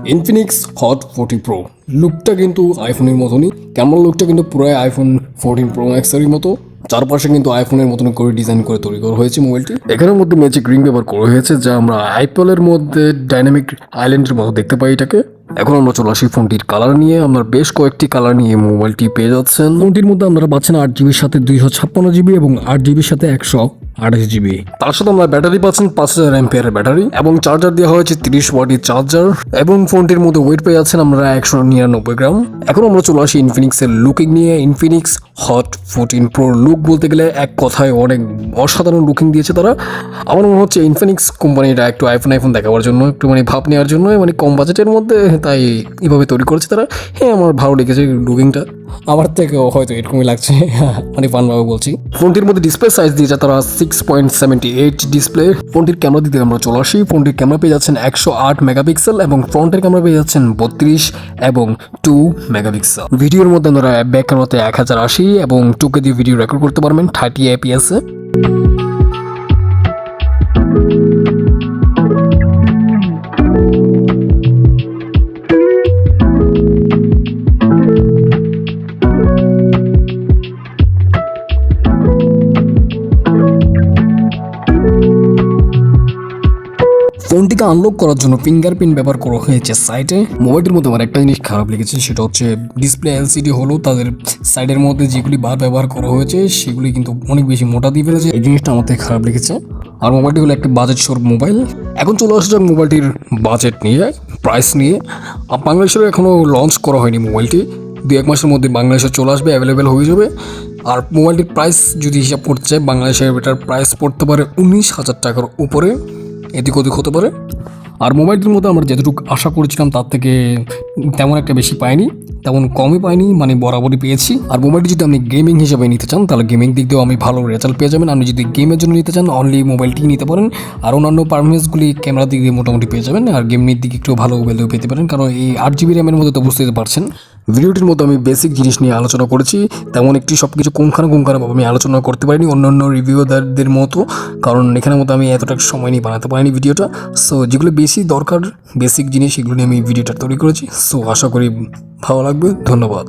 Infinix hot 40 pro লুকটা কিন্তু আইফোনের মতনই, কেমন লুকটা কিন্তু পুরো আইফোন 14 প্রো ম্যাক্সেরই মতো। চারপাশে কিন্তু আইফোনের মতন করে ডিজাইন করে তৈরি করা হয়েছে মোবাইলটি। এখানের মধ্যে ম্যাজিক রিং ব্যবহার করা হয়েছে, যা আমরা আইপলের মধ্যে ডাইনামিক আইল্যান্ডের মতো দেখতে পাই এটাকে। এখন আমরা চলে আসি ফোনটির কালার নিয়ে। আমরা বেশ কয়েকটি কালার নিয়ে মোবাইলটি পেয়ে যাচ্ছেন। ফোনটির মধ্যে আপনারা পাচ্ছেন 8 জিবির সাথে 256 জিবি এবং 8 জিবির সাথে 128 জিবি। তার সাথে আমরা ব্যাটারি পাচ্ছেন 5000 এমপিআর ব্যাটারি এবং চার্জার দেওয়া হয়েছে 30 ওয়াটের চার্জার এবং ফোনটির মধ্যে ওয়েট পেয়ে যাচ্ছেন আমরা 199 গ্রাম। এখন আমরা চলে আসি ইনফিনিক্সের লুকিং নিয়ে। ইনফিনিক্স হট 14 প্রো লুক বলতে গেলে এক কথায় অনেক অসাধারণ লুকিং দিয়েছে তারা। আমার মনে হচ্ছে ইনফিনিক্স কোম্পানিটা একটু আইফোন দেখাবার জন্য, একটু ভাব নেওয়ার জন্য, কম বাজেটের মধ্যে, তাই এভাবে তৈরি করেছে তারা। হ্যাঁ, আমার ভালো লেগেছে লুকিংটা, আমার থেকেও হয়তো এরকমই লাগছে, ফানভাবে বলছি। ফোনটির মধ্যে ডিসপ্লে সাইজ দিয়েছে তারা 6.78 ডিসপ্লে। ফোনটির ক্যামেরা দিতে আমরা চলে আসি। ফোনটির ক্যামেরা পেয়ে যাচ্ছেন 108 মেগাপিক্সেল এবং ফ্রন্টের ক্যামেরা পেয়ে যাচ্ছেন 32 এবং 2 মেগাপিক্সেল। ভিডিওর মধ্যে আমরা ব্যাক ক্যামেরাতে 1080 এবং 2K দিয়ে ভিডিও রেকর্ড করতে পারবেন 30 APS এ। ফোনটিকে আনলক করার জন্য ফিঙ্গারপ্রিন্ট ব্যবহার করা হয়েছে সাইডে। মোবাইলটির মধ্যে আমার একটা জিনিস খারাপ লেগেছে, সেটা হচ্ছে ডিসপ্লে এলসিডি হলো তাদের সাইডের মধ্যে যেগুলি বার ব্যবহার করা হয়েছে সেগুলি কিন্তু অনেক বেশি মোটা দিয়ে ফেলেছে। এই জিনিসটা আমার থেকে খারাপ লেগেছে। আর মোবাইলটি হলো একটা বাজেট শোর মোবাইল। এখন চলে আসা যাক মোবাইলটির বাজেট নিয়ে, প্রাইস নিয়ে। বাংলাদেশের এখনও লঞ্চ করা হয়নি মোবাইলটি, 2-1 মাসের মধ্যে বাংলাদেশে চলে আসবে, অ্যাভেলেবেল হয়ে যাবে। আর মোবাইলটির প্রাইস যদি হিসাব করতে চাই, বাংলাদেশের এটার প্রাইস পড়তে পারে 19,000 টাকার উপরে, এদিক ওদিক হতে পারে। আর মোবাইলটির মধ্যে আমরা যেটুকু আশা করেছিলাম তার থেকে তেমন একটা বেশি পাইনি, তেমন কমই পাইনি, বরাবরই পেয়েছি। আর মোবাইলটি যদি আপনি গেমিং হিসেবে নিতে চান তাহলে গেমিং দিক দিয়েও আমি ভালো রেজাল্ট পেয়ে যাবেন। আপনি যদি গেমের জন্য নিতে চান অনলি মোবাইলটি নিতে পারেন। আর অন্যান্য পারফরমেন্সগুলি ক্যামেরার দিক দিয়ে মোটামুটি পেয়ে যাবেন, আর গেমের দিকে একটু ভালো ভ্যালু পেতে পারেন, কারণ এই 8 জিবি র্যামের মধ্যে তো বুঝতে পারছেন। ভিডিওটির মধ্যে আমি বেসিক জিনিস নিয়ে আলোচনা করেছি, তেমন একটি সব কিছু কোনখানে আমি আলোচনা করতে পারিনি অন্যান্য রিভিউদারদের মতো, কারণ এখানের মধ্যে আমি এতটা সময় নিয়ে বানাতে পারিনি ভিডিওটা। সো যেগুলো বেশি দরকার বেসিক জিনিস সেগুলো নিয়ে আমি ভিডিওটা তৈরি করেছি। সো আশা করি ভালো লাগবে। ধন্যবাদ।